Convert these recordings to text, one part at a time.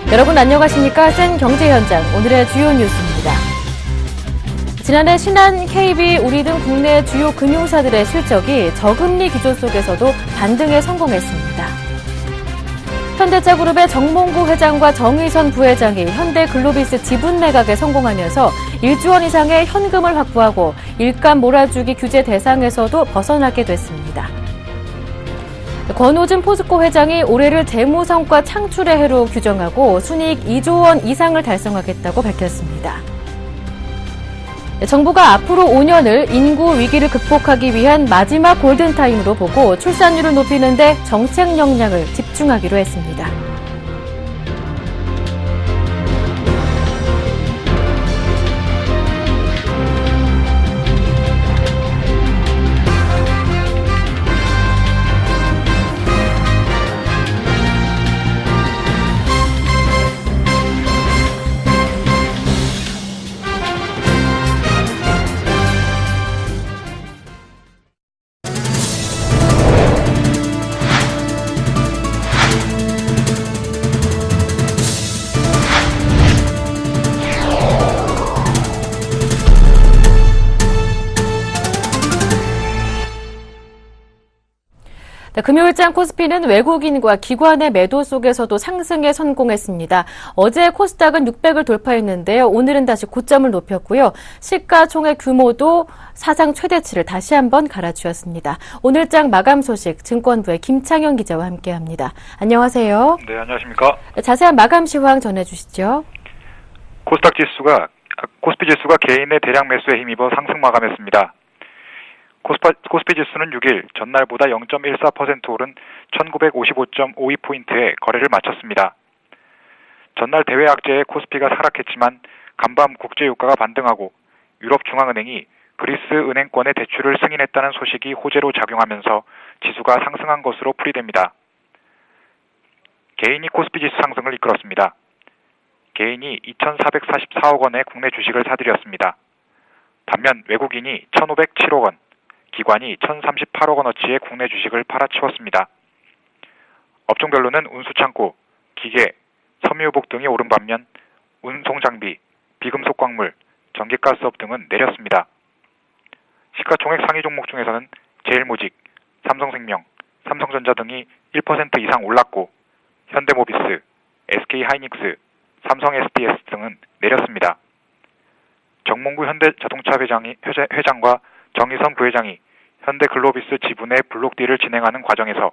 여러분 안녕하십니까? 센 경제현장 오늘의 주요 뉴스입니다. 지난해 신한, KB, 우리 등 국내 주요 금융사들의 실적이 저금리 기조 속에서도 반등에 성공했습니다. 현대차그룹의 정몽구 회장과 정의선 부회장이 현대글로비스 지분 매각에 성공하면서 1조 원 이상의 현금을 확보하고 일감 몰아주기 규제 대상에서도 벗어나게 됐습니다. 권오준 포스코 회장이 올해를 재무성과 창출의 해로 규정하고 순이익 2조 원 이상을 달성하겠다고 밝혔습니다. 정부가 앞으로 5년을 인구 위기를 극복하기 위한 마지막 골든타임으로 보고 출산율을 높이는 데 정책 역량을 집중하기로 했습니다. 금요일장 코스피는 외국인과 기관의 매도 속에서도 상승에 성공했습니다. 어제 코스닥은 600을 돌파했는데요. 오늘은 다시 고점을 높였고요. 시가총액 규모도 사상 최대치를 다시 한번 갈아치웠습니다. 오늘장 마감 소식 증권부의 김창현 기자와 함께합니다. 안녕하세요. 네, 안녕하십니까. 자세한 마감 시황 전해주시죠. 코스피 지수가 개인의 대량 매수에 힘입어 상승 마감했습니다. 코스피 지수는 6일 전날보다 0.14% 오른 1955.52포인트에 거래를 마쳤습니다. 전날 대외 악재에 코스피가 하락했지만 간밤 국제유가가 반등하고 유럽중앙은행이 그리스 은행권의 대출을 승인했다는 소식이 호재로 작용하면서 지수가 상승한 것으로 풀이됩니다. 개인이 코스피 지수 상승을 이끌었습니다. 개인이 2,444억 원의 국내 주식을 사들였습니다. 반면 외국인이 1,507억 원, 기관이 1,038억 원어치의 국내 주식을 팔아치웠습니다. 업종별로는 운수창고, 기계, 섬유유복 등이 오른 반면 운송장비, 비금속 광물, 전기가스업 등은 내렸습니다. 시가총액 상위 종목 중에서는 제일모직, 삼성생명, 삼성전자 등이 1% 이상 올랐고 현대모비스, SK하이닉스, 삼성 SDS 등은 내렸습니다. 정몽구 현대자동차 회장과 정의선 부회장이 현대글로비스 지분의 블록딜을 진행하는 과정에서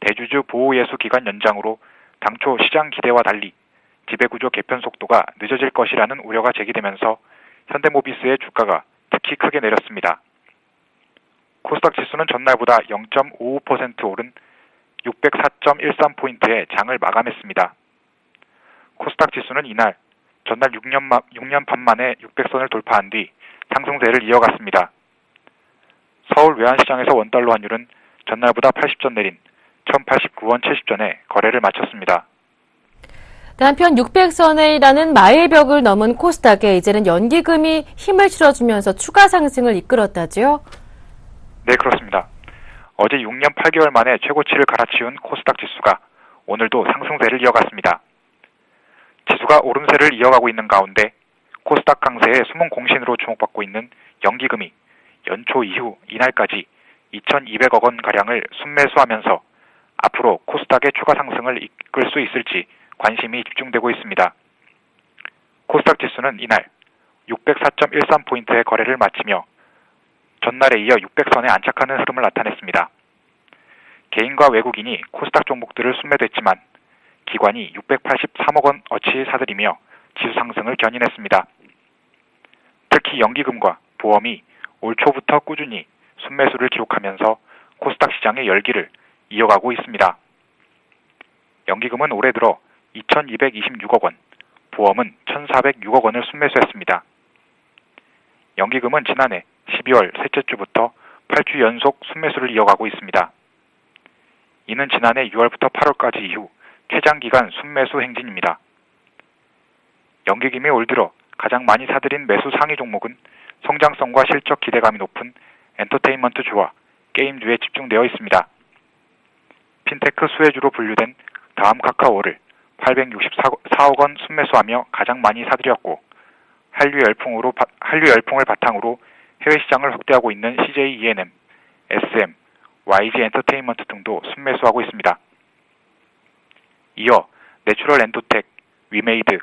대주주 보호예수 기간 연장으로 당초 시장 기대와 달리 지배구조 개편 속도가 늦어질 것이라는 우려가 제기되면서 현대모비스의 주가가 특히 크게 내렸습니다. 코스닥 지수는 전날보다 0.55% 오른 604.13포인트에 장을 마감했습니다. 코스닥 지수는 이날 전날 6년 반 만에 600선을 돌파한 뒤 상승세를 이어갔습니다. 서울 외환시장에서 원달러 환율은 전날보다 80전 내린 1,089원 70전에 거래를 마쳤습니다. 한편 600선이라는 마일벽을 넘은 코스닥에 이제는 연기금이 힘을 실어주면서 추가 상승을 이끌었다지요? 네, 그렇습니다. 어제 6년 8개월 만에 최고치를 갈아치운 코스닥 지수가 오늘도 상승세를 이어갔습니다. 지수가 오름세를 이어가고 있는 가운데 코스닥 강세의 숨은 공신으로 주목받고 있는 연기금이 연초 이후 이날까지 2,200억 원가량을 순매수하면서 앞으로 코스닥의 추가 상승을 이끌 수 있을지 관심이 집중되고 있습니다. 코스닥 지수는 이날 604.13포인트의 거래를 마치며 전날에 이어 600선에 안착하는 흐름을 나타냈습니다. 개인과 외국인이 코스닥 종목들을 순매도했지만 기관이 683억 원어치 사들이며 지수 상승을 견인했습니다. 특히 연기금과 보험이 올 초부터 꾸준히 순매수를 기록하면서 코스닥 시장의 열기를 이어가고 있습니다. 연기금은 올해 들어 2,226억 원, 보험은 1,406억 원을 순매수했습니다. 연기금은 지난해 12월 셋째 주부터 8주 연속 순매수를 이어가고 있습니다. 이는 지난해 6월부터 8월까지 이후 최장기간 순매수 행진입니다. 연기금이 올 들어 가장 많이 사들인 매수 상위 종목은 성장성과 실적 기대감이 높은 엔터테인먼트주와 게임주에 집중되어 있습니다. 핀테크 수혜주로 분류된 다음 카카오를 864억 원 순매수하며 가장 많이 사들였고 한류 열풍을 바탕으로 해외 시장을 확대하고 있는 CJ E&M, SM, YG 엔터테인먼트 등도 순매수하고 있습니다. 이어 내추럴 엔도텍, 위메이드,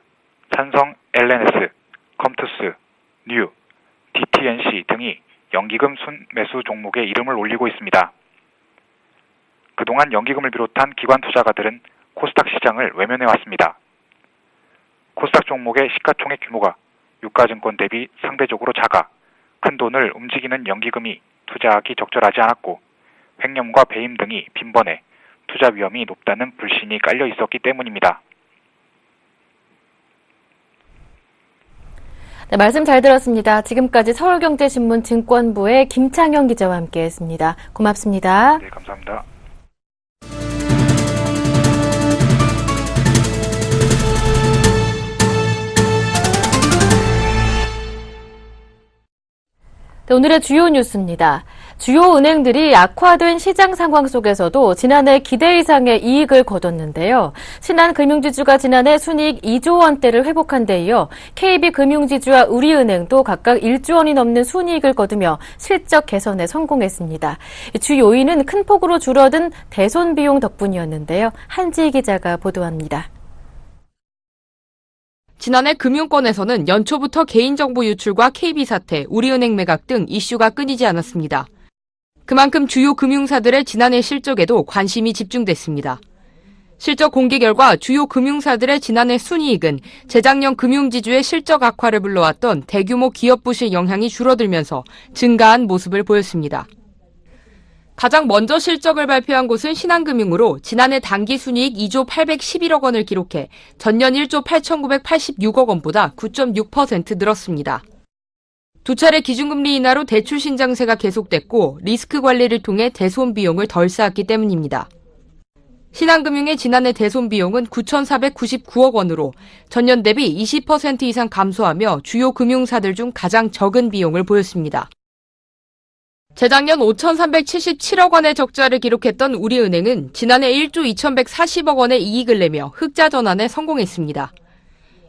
산성 LNS, 컴투스, 뉴, DTNC 등이 연기금 순매수 종목에 이름을 올리고 있습니다. 그동안 연기금을 비롯한 기관 투자가들은 코스닥 시장을 외면해왔습니다. 코스닥 종목의 시가총액 규모가 유가증권 대비 상대적으로 작아 큰 돈을 움직이는 연기금이 투자하기 적절하지 않았고 횡령과 배임 등이 빈번해 투자 위험이 높다는 불신이 깔려 있었기 때문입니다. 네, 말씀 잘 들었습니다. 지금까지 서울경제신문 증권부의 김창현 기자와 함께했습니다. 고맙습니다. 네, 감사합니다. 네, 오늘의 주요 뉴스입니다. 주요 은행들이 악화된 시장 상황 속에서도 지난해 기대 이상의 이익을 거뒀는데요. 신한금융지주가 지난해 순이익 2조 원대를 회복한 데 이어 KB금융지주와 우리은행도 각각 1조 원이 넘는 순이익을 거두며 실적 개선에 성공했습니다. 주 요인은 큰 폭으로 줄어든 대손 비용 덕분이었는데요. 한지희 기자가 보도합니다. 지난해 금융권에서는 연초부터 개인정보 유출과 KB 사태, 우리은행 매각 등 이슈가 끊이지 않았습니다. 그만큼 주요 금융사들의 지난해 실적에도 관심이 집중됐습니다. 실적 공개 결과 주요 금융사들의 지난해 순이익은 재작년 금융지주의 실적 악화를 불러왔던 대규모 기업 부실 영향이 줄어들면서 증가한 모습을 보였습니다. 가장 먼저 실적을 발표한 곳은 신한금융으로 지난해 당기 순이익 2조 811억 원을 기록해 전년 1조 8,986억 원보다 9.6% 늘었습니다. 두 차례 기준금리 인하로 대출 신장세가 계속됐고 리스크 관리를 통해 대손 비용을 덜 쌓았기 때문입니다. 신한금융의 지난해 대손 비용은 9,499억 원으로 전년 대비 20% 이상 감소하며 주요 금융사들 중 가장 적은 비용을 보였습니다. 재작년 5,377억 원의 적자를 기록했던 우리은행은 지난해 1조 2,140억 원의 이익을 내며 흑자 전환에 성공했습니다.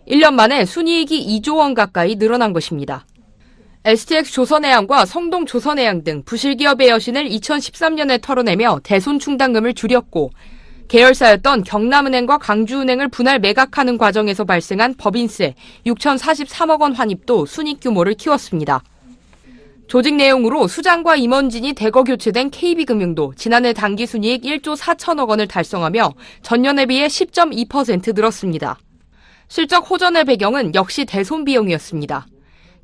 1년 만에 순이익이 2조 원 가까이 늘어난 것입니다. STX 조선해양과 성동 조선해양 등 부실기업의 여신을 2013년에 털어내며 대손 충당금을 줄였고 계열사였던 경남은행과 강주은행을 분할 매각하는 과정에서 발생한 법인세 6,043억 원 환입도 순이익 규모를 키웠습니다. 조직 내용으로 수장과 임원진이 대거 교체된 KB금융도 지난해 당기 순이익 1조 4천억 원을 달성하며 전년에 비해 10.2% 늘었습니다. 실적 호전의 배경은 역시 대손 비용이었습니다.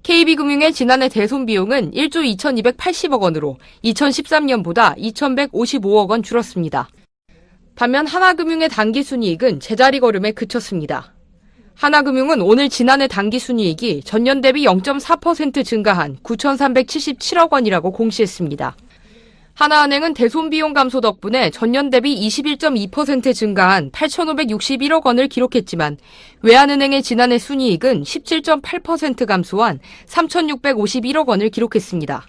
KB금융의 지난해 대손 비용은 1조 2,280억 원으로 2013년보다 2,155억 원 줄었습니다. 반면 하나금융의 당기 순이익은 제자리 걸음에 그쳤습니다. 하나금융은 오늘 지난해 당기 순이익이 전년 대비 0.4% 증가한 9,377억 원이라고 공시했습니다. 하나은행은 대손 비용 감소 덕분에 전년 대비 21.2% 증가한 8,561억 원을 기록했지만 외환은행의 지난해 순이익은 17.8% 감소한 3,651억 원을 기록했습니다.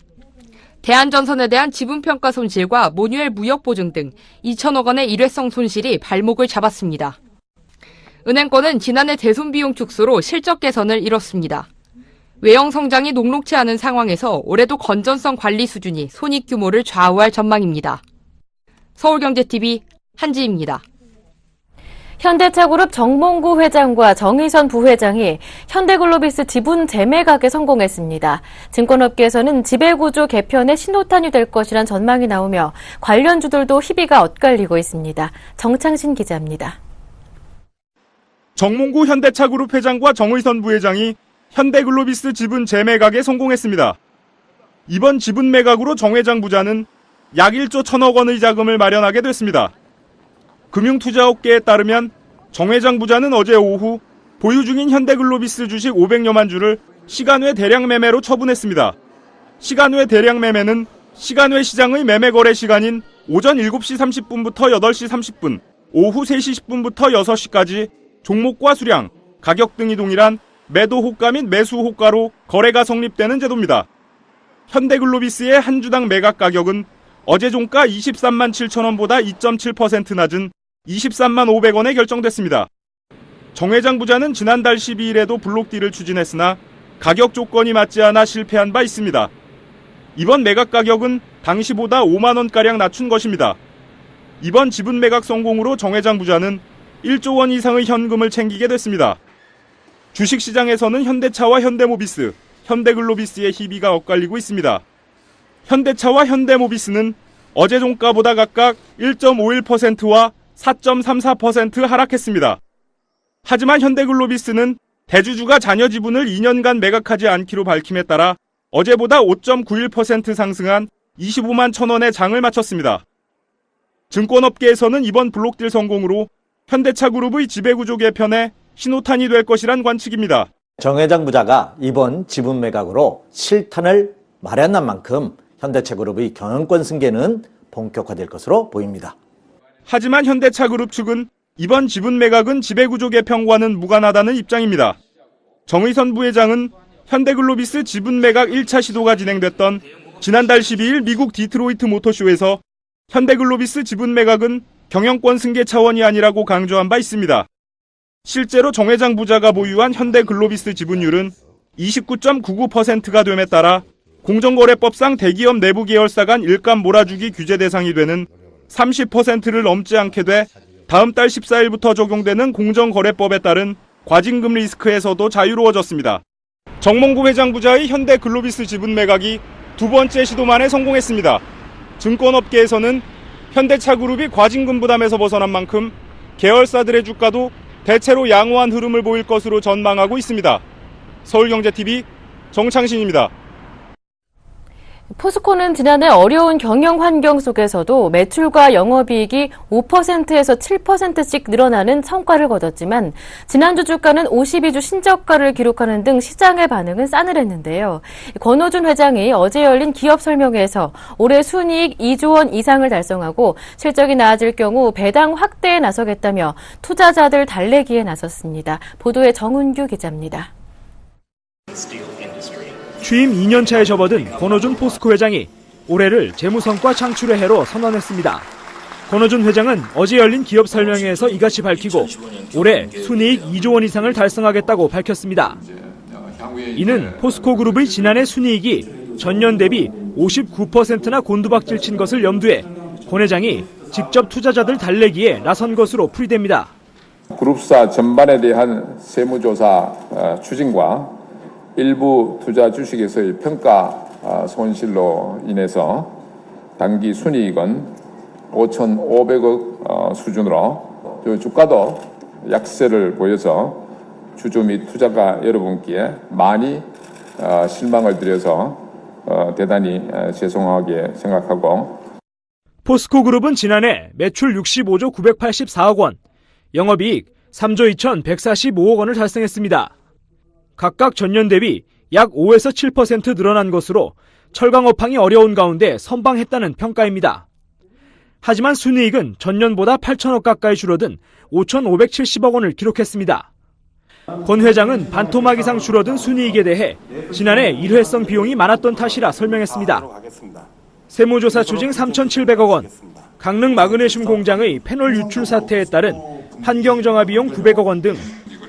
대한전선에 대한 지분평가 손실과 모뉴엘 무역 보증 등 2천억 원의 일회성 손실이 발목을 잡았습니다. 은행권은 지난해 대손 비용 축소로 실적 개선을 이뤘습니다. 외형 성장이 녹록치 않은 상황에서 올해도 건전성 관리 수준이 손익 규모를 좌우할 전망입니다. 서울경제TV 한지입니다. 현대차그룹 정몽구 회장과 정의선 부회장이 현대글로비스 지분 재매각에 성공했습니다. 증권업계에서는 지배구조 개편의 신호탄이 될 것이란 전망이 나오며 관련주들도 희비가 엇갈리고 있습니다. 정창신 기자입니다. 정몽구 현대차그룹 회장과 정의선 부회장이 현대글로비스 지분 재매각에 성공했습니다. 이번 지분 매각으로 정 회장 부자는 약 1조 1천억 원의 자금을 마련하게 됐습니다. 금융투자업계에 따르면 정 회장 부자는 어제 오후 보유 중인 현대글로비스 주식 500여만 주를 시간외 대량 매매로 처분했습니다. 시간외 대량 매매는 시간외 시장의 매매 거래 시간인 오전 7시 30분부터 8시 30분, 오후 3시 10분부터 6시까지 종목과 수량, 가격 등이 동일한 매도 호가 및 매수 호가로 거래가 성립되는 제도입니다. 현대글로비스의 한 주당 매각 가격은 어제 종가 23만 7천 원보다 2.7% 낮은 23만 500원에 결정됐습니다. 정 회장 부자는 지난달 12일에도 블록딜을 추진했으나 가격 조건이 맞지 않아 실패한 바 있습니다. 이번 매각 가격은 당시보다 5만 원가량 낮춘 것입니다. 이번 지분 매각 성공으로 정 회장 부자는 1조 원 이상의 현금을 챙기게 됐습니다. 주식시장에서는 현대차와 현대모비스, 현대글로비스의 희비가 엇갈리고 있습니다. 현대차와 현대모비스는 어제 종가보다 각각 1.51%와 4.34% 하락했습니다. 하지만 현대글로비스는 대주주가 자녀 지분을 2년간 매각하지 않기로 밝힘에 따라 어제보다 5.91% 상승한 25만 1,000원에 장을 마쳤습니다. 증권업계에서는 이번 블록딜 성공으로 현대차 그룹의 지배구조 개편에 신호탄이 될 것이란 관측입니다. 정 회장 부자가 이번 지분 매각으로 실탄을 마련한 만큼 현대차 그룹의 경영권 승계는 본격화될 것으로 보입니다. 하지만 현대차 그룹 측은 이번 지분 매각은 지배구조 개편과는 무관하다는 입장입니다. 정의선 부회장은 현대글로비스 지분 매각 1차 시도가 진행됐던 지난달 12일 미국 디트로이트 모터쇼에서 현대글로비스 지분 매각은 경영권 승계 차원이 아니라고 강조한 바 있습니다. 실제로 정 회장 부자가 보유한 현대글로비스 지분율은 29.99%가 됨에 따라 공정거래법상 대기업 내부 계열사 간 일감 몰아주기 규제 대상이 되는 30%를 넘지 않게 돼 다음 달 14일부터 적용되는 공정거래법에 따른 과징금 리스크에서도 자유로워졌습니다. 정몽구 회장 부자의 현대글로비스 지분 매각이 두 번째 시도 만에 성공했습니다. 증권업계에서는 현대차 그룹이 과징금 부담에서 벗어난 만큼 계열사들의 주가도 대체로 양호한 흐름을 보일 것으로 전망하고 있습니다. 서울경제TV 정창신입니다. 포스코는 지난해 어려운 경영 환경 속에서도 매출과 영업이익이 5%에서 7%씩 늘어나는 성과를 거뒀지만 지난주 주가는 52주 신저가를 기록하는 등 시장의 반응은 싸늘했는데요. 권호준 회장이 어제 열린 기업 설명회에서 올해 순이익 2조 원 이상을 달성하고 실적이 나아질 경우 배당 확대에 나서겠다며 투자자들 달래기에 나섰습니다. 보도에 정은규 기자입니다. 취임 2년차에 접어든 권호준 포스코 회장이 올해를 재무성과 창출의 해로 선언했습니다. 권호준 회장은 어제 열린 기업 설명회에서 이같이 밝히고 올해 순이익 2조 원 이상을 달성하겠다고 밝혔습니다. 이는 포스코 그룹의 지난해 순이익이 전년 대비 59%나 곤두박질 친 것을 염두에 권 회장이 직접 투자자들 달래기에 나선 것으로 풀이됩니다. 그룹사 전반에 대한 세무조사 추진과 일부 투자 주식에서의 평가 손실로 인해서 단기 순이익은 5,500억 수준으로 주가도 약세를 보여서 주주 및 투자가 여러분께 많이 실망을 드려서 대단히 죄송하게 생각하고 포스코 그룹은 지난해 매출 65조 984억 원, 영업이익 3조 2,145억 원을 달성했습니다. 각각 전년 대비 약 5에서 7% 늘어난 것으로 철강 업황이 어려운 가운데 선방했다는 평가입니다. 하지만 순이익은 전년보다 8천억 가까이 줄어든 5,570억 원을 기록했습니다. 권 회장은 반토막 이상 줄어든 순이익에 대해 지난해 일회성 비용이 많았던 탓이라 설명했습니다. 세무조사 추징 3,700억 원, 강릉 마그네슘 공장의 페놀 유출 사태에 따른 환경정화 비용 900억 원 등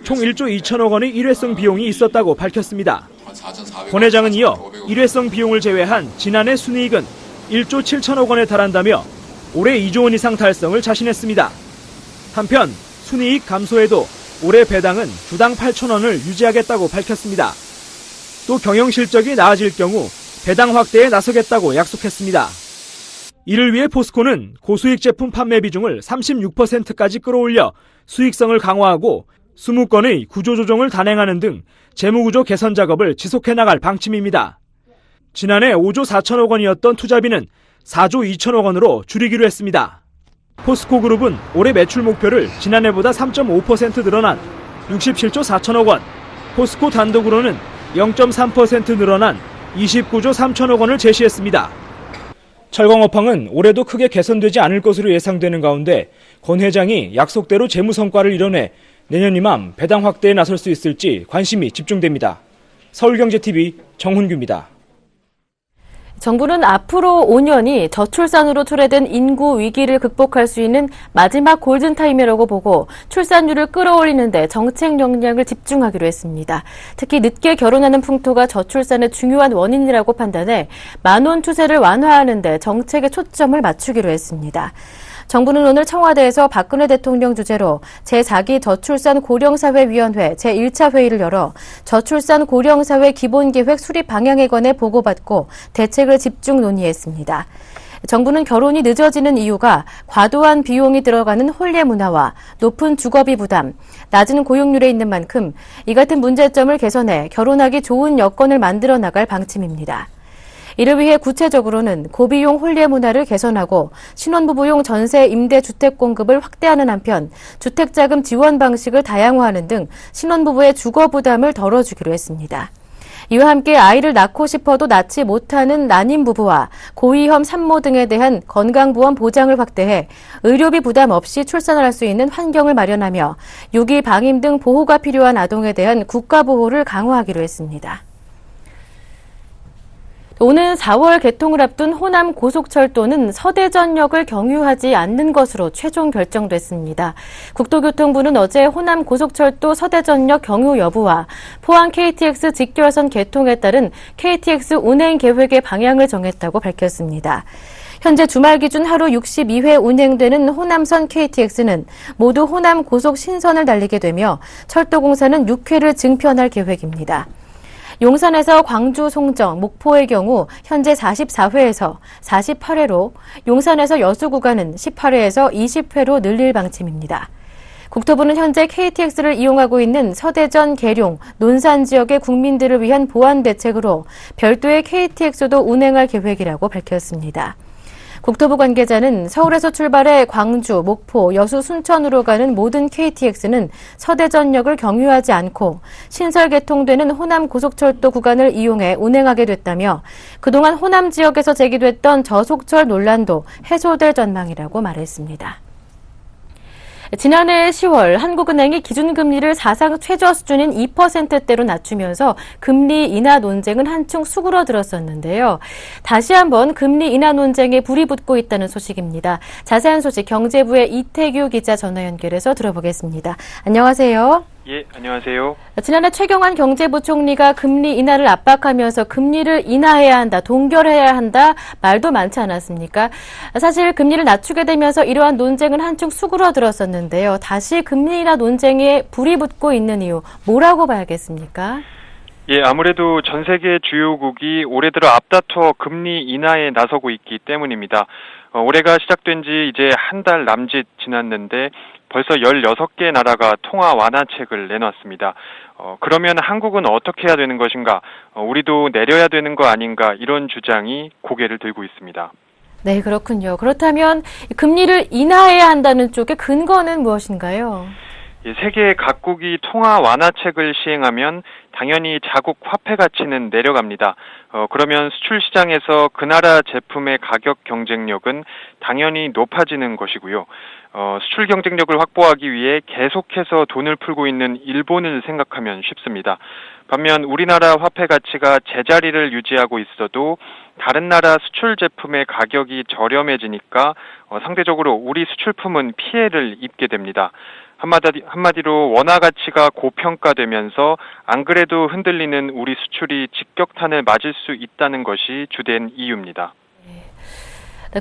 총 1조 2천억 원의 일회성 비용이 있었다고 밝혔습니다. 권 회장은 이어 일회성 비용을 제외한 지난해 순이익은 1조 7천억 원에 달한다며 올해 2조 원 이상 달성을 자신했습니다. 한편 순이익 감소에도 올해 배당은 주당 8천 원을 유지하겠다고 밝혔습니다. 또 경영 실적이 나아질 경우 배당 확대에 나서겠다고 약속했습니다. 이를 위해 포스코는 고수익 제품 판매 비중을 36%까지 끌어올려 수익성을 강화하고 20건의 구조조정을 단행하는 등 재무구조 개선 작업을 지속해 나갈 방침입니다. 지난해 5조 4천억 원이었던 투자비는 4조 2천억 원으로 줄이기로 했습니다. 포스코 그룹은 올해 매출 목표를 지난해보다 3.5% 늘어난 67조 4천억 원, 포스코 단독으로는 0.3% 늘어난 29조 3천억 원을 제시했습니다. 철강 업황은 올해도 크게 개선되지 않을 것으로 예상되는 가운데 권 회장이 약속대로 재무 성과를 이뤄내 내년 이맘 배당 확대에 나설 수 있을지 관심이 집중됩니다. 서울경제TV 정훈규입니다. 정부는 앞으로 5년이 저출산으로 초래된 인구 위기를 극복할 수 있는 마지막 골든타임이라고 보고 출산율을 끌어올리는 데 정책 역량을 집중하기로 했습니다. 특히 늦게 결혼하는 풍토가 저출산의 중요한 원인이라고 판단해 만원 추세를 완화하는 데 정책의 초점을 맞추기로 했습니다. 정부는 오늘 청와대에서 박근혜 대통령 주재로 제4기 저출산 고령사회위원회 제1차 회의를 열어 저출산 고령사회 기본계획 수립 방향에 관해 보고받고 대책을 집중 논의했습니다. 정부는 결혼이 늦어지는 이유가 과도한 비용이 들어가는 혼례 문화와 높은 주거비 부담, 낮은 고용률에 있는 만큼 이 같은 문제점을 개선해 결혼하기 좋은 여건을 만들어 나갈 방침입니다. 이를 위해 구체적으로는 고비용 혼례 문화를 개선하고 신혼부부용 전세 임대주택 공급을 확대하는 한편 주택자금 지원 방식을 다양화하는 등 신혼부부의 주거 부담을 덜어주기로 했습니다. 이와 함께 아이를 낳고 싶어도 낳지 못하는 난임 부부와 고위험 산모 등에 대한 건강보험 보장을 확대해 의료비 부담 없이 출산을 할 수 있는 환경을 마련하며 유기, 방임 등 보호가 필요한 아동에 대한 국가보호를 강화하기로 했습니다. 오는 4월 개통을 앞둔 호남 고속철도는 서대전역을 경유하지 않는 것으로 최종 결정됐습니다. 국토교통부는 어제 호남 고속철도 서대전역 경유 여부와 포항 KTX 직결선 개통에 따른 KTX 운행 계획의 방향을 정했다고 밝혔습니다. 현재 주말 기준 하루 62회 운행되는 호남선 KTX는 모두 호남 고속 신선을 달리게 되며 철도공사는 6회를 증편할 계획입니다. 용산에서 광주, 송정, 목포의 경우 현재 44회에서 48회로, 용산에서 여수 구간은 18회에서 20회로 늘릴 방침입니다. 국토부는 현재 KTX를 이용하고 있는 서대전, 계룡, 논산 지역의 국민들을 위한 보완 대책으로 별도의 KTX도 운행할 계획이라고 밝혔습니다. 국토부 관계자는 서울에서 출발해 광주, 목포, 여수, 순천으로 가는 모든 KTX는 서대전역을 경유하지 않고 신설 개통되는 호남 고속철도 구간을 이용해 운행하게 됐다며 그동안 호남 지역에서 제기됐던 저속철 논란도 해소될 전망이라고 말했습니다. 지난해 10월 한국은행이 기준금리를 사상 최저 수준인 2%대로 낮추면서 금리 인하 논쟁은 한층 수그러들었었는데요. 다시 한번 금리 인하 논쟁에 불이 붙고 있다는 소식입니다. 자세한 소식 경제부의 이태규 기자 전화 연결해서 들어보겠습니다. 안녕하세요. 예, 안녕하세요. 지난해 최경환 경제부총리가 금리 인하를 압박하면서 금리를 인하해야 한다, 동결해야 한다 말도 많지 않았습니까? 사실 금리를 낮추게 되면서 이러한 논쟁은 한층 수그러들었었는데요. 다시 금리 인하 논쟁에 불이 붙고 있는 이유 뭐라고 봐야겠습니까? 예, 아무래도 전 세계 주요국이 올해 들어 앞다퉈 금리 인하에 나서고 있기 때문입니다. 올해가 시작된 지 이제 한 달 남짓 지났는데 벌써 16개 나라가 통화 완화책을 내놨습니다. 그러면 한국은 어떻게 해야 되는 것인가? 우리도 내려야 되는 거 아닌가? 이런 주장이 고개를 들고 있습니다. 네, 그렇군요. 그렇다면 금리를 인하해야 한다는 쪽의 근거는 무엇인가요? 예, 세계 각국이 통화 완화책을 시행하면 당연히 자국 화폐 가치는 내려갑니다. 그러면 수출 시장에서 그 나라 제품의 가격 경쟁력은 당연히 높아지는 것이고요. 수출 경쟁력을 확보하기 위해 계속해서 돈을 풀고 있는 일본을 생각하면 쉽습니다. 반면 우리나라 화폐 가치가 제자리를 유지하고 있어도 다른 나라 수출 제품의 가격이 저렴해지니까 상대적으로 우리 수출품은 피해를 입게 됩니다. 한마디로 원화 가치가 고평가되면서 안 그래도 흔들리는 우리 수출이 직격탄을 맞을 수 있다는 것이 주된 이유입니다.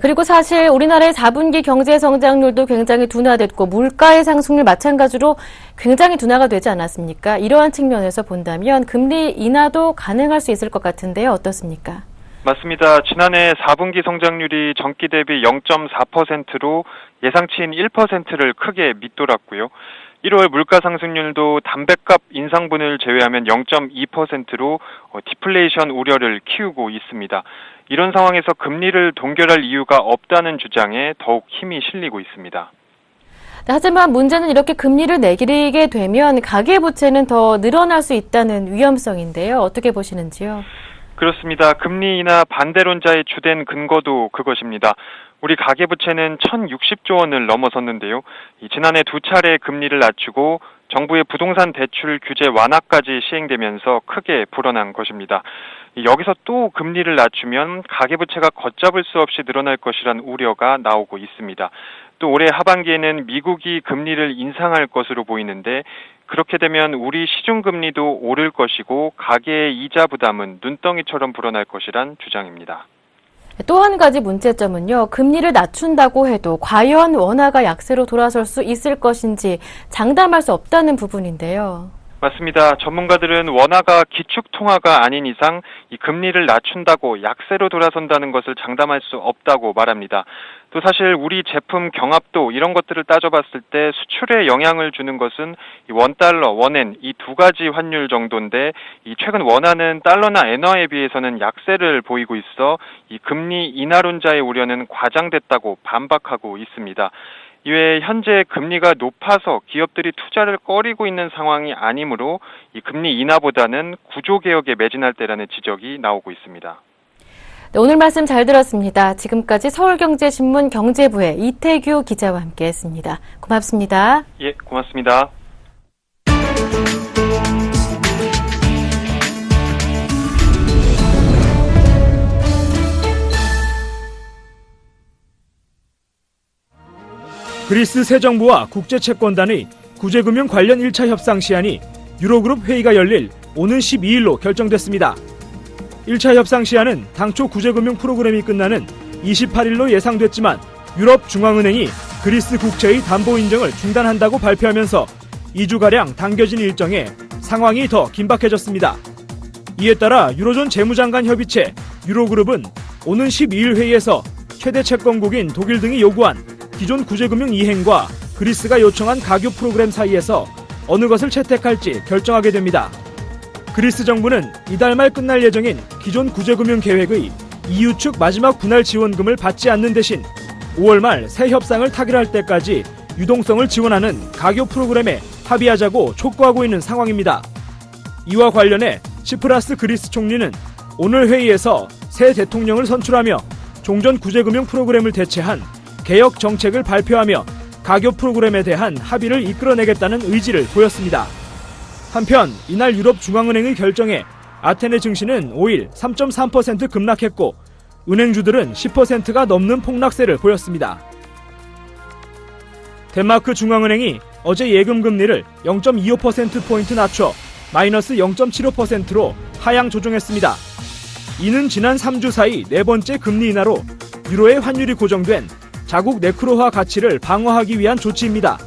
그리고 사실 우리나라의 4분기 경제 성장률도 굉장히 둔화됐고 물가의 상승률 마찬가지로 굉장히 둔화가 되지 않았습니까? 이러한 측면에서 본다면 금리 인하도 가능할 수 있을 것 같은데요. 어떻습니까? 맞습니다. 지난해 4분기 성장률이 전기 대비 0.4%로 예상치인 1%를 크게 밑돌았고요. 1월 물가 상승률도 담배값 인상분을 제외하면 0.2%로 디플레이션 우려를 키우고 있습니다. 이런 상황에서 금리를 동결할 이유가 없다는 주장에 더욱 힘이 실리고 있습니다. 하지만 문제는 이렇게 금리를 내리게 되면 가계부채는 더 늘어날 수 있다는 위험성인데요. 어떻게 보시는지요? 그렇습니다. 금리 인하 반대론자의 주된 근거도 그것입니다. 우리 가계부채는 1,060조 원을 넘어섰는데요. 지난해 두 차례 금리를 낮추고 정부의 부동산 대출 규제 완화까지 시행되면서 크게 불어난 것입니다. 여기서 또 금리를 낮추면 가계부채가 걷잡을 수 없이 늘어날 것이란 우려가 나오고 있습니다. 또 올해 하반기에는 미국이 금리를 인상할 것으로 보이는데 그렇게 되면 우리 시중금리도 오를 것이고 가계의 이자 부담은 눈덩이처럼 불어날 것이란 주장입니다. 또 한 가지 문제점은요. 금리를 낮춘다고 해도 과연 원화가 약세로 돌아설 수 있을 것인지 장담할 수 없다는 부분인데요. 맞습니다. 전문가들은 원화가 기축통화가 아닌 이상 이 금리를 낮춘다고 약세로 돌아선다는 것을 장담할 수 없다고 말합니다. 또 사실 우리 제품 경합도 이런 것들을 따져봤을 때 수출에 영향을 주는 것은 이 원달러, 원엔 이 두 가지 환율 정도인데 이 최근 원화는 달러나 엔화에 비해서는 약세를 보이고 있어 이 금리 인하론자의 우려는 과장됐다고 반박하고 있습니다. 이외에 현재 금리가 높아서 기업들이 투자를 꺼리고 있는 상황이 아니므로 이 금리 인하보다는 구조개혁에 매진할 때라는 지적이 나오고 있습니다. 네, 오늘 말씀 잘 들었습니다. 지금까지 서울경제신문 경제부의 이태규 기자와 함께했습니다. 고맙습니다. 예, 고맙습니다. 그리스 새 정부와 국제채권단의 구제금융 관련 1차 협상 시한이 유로그룹 회의가 열릴 오는 12일로 결정됐습니다. 1차 협상 시한은 당초 구제금융 프로그램이 끝나는 28일로 예상됐지만 유럽중앙은행이 그리스 국채의 담보 인정을 중단한다고 발표하면서 2주가량 당겨진 일정에 상황이 더 긴박해졌습니다. 이에 따라 유로존 재무장관 협의체 유로그룹은 오는 12일 회의에서 최대 채권국인 독일 등이 요구한 기존 구제금융 이행과 그리스가 요청한 가교 프로그램 사이에서 어느 것을 채택할지 결정하게 됩니다. 그리스 정부는 이달 말 끝날 예정인 기존 구제금융 계획의 EU 측 마지막 분할 지원금을 받지 않는 대신 5월 말 새 협상을 타결할 때까지 유동성을 지원하는 가교 프로그램에 합의하자고 촉구하고 있는 상황입니다. 이와 관련해 시프라스 그리스 총리는 오늘 회의에서 새 대통령을 선출하며 종전 구제금융 프로그램을 대체한 개혁 정책을 발표하며 가교 프로그램에 대한 합의를 이끌어내겠다는 의지를 보였습니다. 한편 이날 유럽중앙은행의 결정에 아테네 증시는 5일 3.3% 급락했고 은행주들은 10%가 넘는 폭락세를 보였습니다. 덴마크 중앙은행이 어제 예금 금리를 0.25%포인트 낮춰 마이너스 0.75%로 하향 조정했습니다. 이는 지난 3주 사이 네 번째 금리 인하로 유로의 환율이 고정된 자국 네크로화 가치를 방어하기 위한 조치입니다.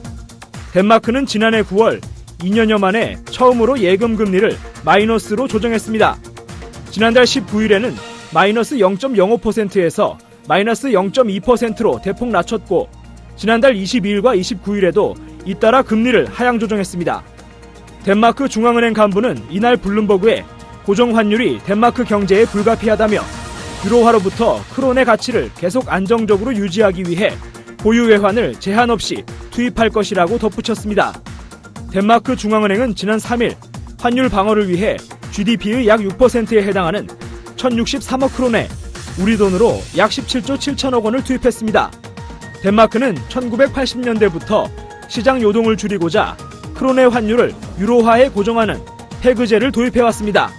덴마크는 지난해 9월 2년여 만에 처음으로 예금 금리를 마이너스로 조정했습니다. 지난달 19일에는 마이너스 0.05%에서 마이너스 0.2%로 대폭 낮췄고 지난달 22일과 29일에도 잇따라 금리를 하향 조정했습니다. 덴마크 중앙은행 간부는 이날 블룸버그에 고정 환율이 덴마크 경제에 불가피하다며 유로화로부터 크론의 가치를 계속 안정적으로 유지하기 위해 보유 외환을 제한 없이 투입할 것이라고 덧붙였습니다. 덴마크 중앙은행은 지난 3일 환율 방어를 위해 GDP의 약 6%에 해당하는 1063억 크론에 우리 돈으로 약 17조 7천억 원을 투입했습니다. 덴마크는 1980년대부터 시장 요동을 줄이고자 크론의 환율을 유로화에 고정하는 페그제를 도입해왔습니다.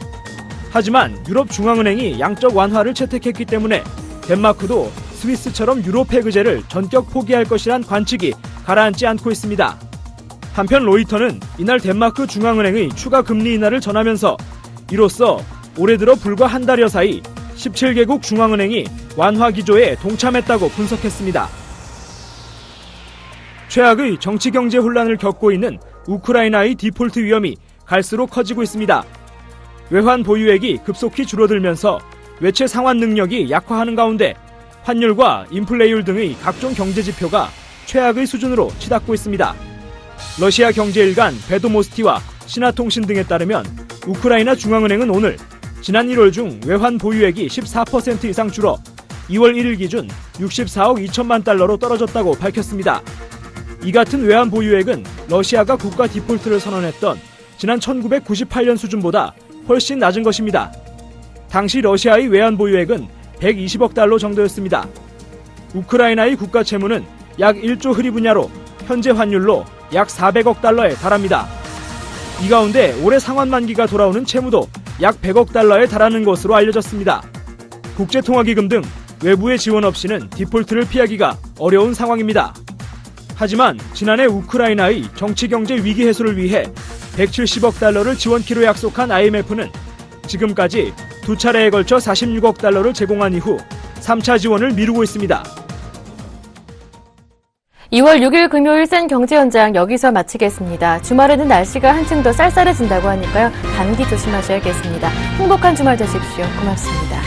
하지만 유럽중앙은행이 양적 완화를 채택했기 때문에 덴마크도 스위스처럼 유로 페그제를 전격 포기할 것이란 관측이 가라앉지 않고 있습니다. 한편 로이터는 이날 덴마크 중앙은행의 추가 금리 인하를 전하면서 이로써 올해 들어 불과 한 달여 사이 17개국 중앙은행이 완화 기조에 동참했다고 분석했습니다. 최악의 정치-경제 혼란을 겪고 있는 우크라이나의 디폴트 위험이 갈수록 커지고 있습니다. 외환 보유액이 급속히 줄어들면서 외채 상환 능력이 약화하는 가운데 환율과 인플레이율 등의 각종 경제 지표가 최악의 수준으로 치닫고 있습니다. 러시아 경제일간 베도모스티와 신화통신 등에 따르면 우크라이나 중앙은행은 오늘 지난 1월 중 외환 보유액이 14% 이상 줄어 2월 1일 기준 64억 2천만 달러로 떨어졌다고 밝혔습니다. 이 같은 외환 보유액은 러시아가 국가 디폴트를 선언했던 지난 1998년 수준보다 훨씬 낮은 것입니다. 당시 러시아의 외환 보유액은 120억 달러 정도였습니다. 우크라이나의 국가 채무는 약 1조 흐리 분야로 현재 환율로 약 400억 달러에 달합니다. 이 가운데 올해 상환 만기가 돌아오는 채무도 약 100억 달러에 달하는 것으로 알려졌습니다. 국제통화기금 등 외부의 지원 없이는 디폴트를 피하기가 어려운 상황입니다. 하지만 지난해 우크라이나의 정치경제 위기 해소를 위해 170억 달러를 지원키로 약속한 IMF는 지금까지 두 차례에 걸쳐 46억 달러를 제공한 이후 3차 지원을 미루고 있습니다. 2월 6일 금요일 센 경제 현장 여기서 마치겠습니다. 주말에는 날씨가 한층 더 쌀쌀해진다고 하니까요. 감기 조심하셔야겠습니다. 행복한 주말 되십시오. 고맙습니다.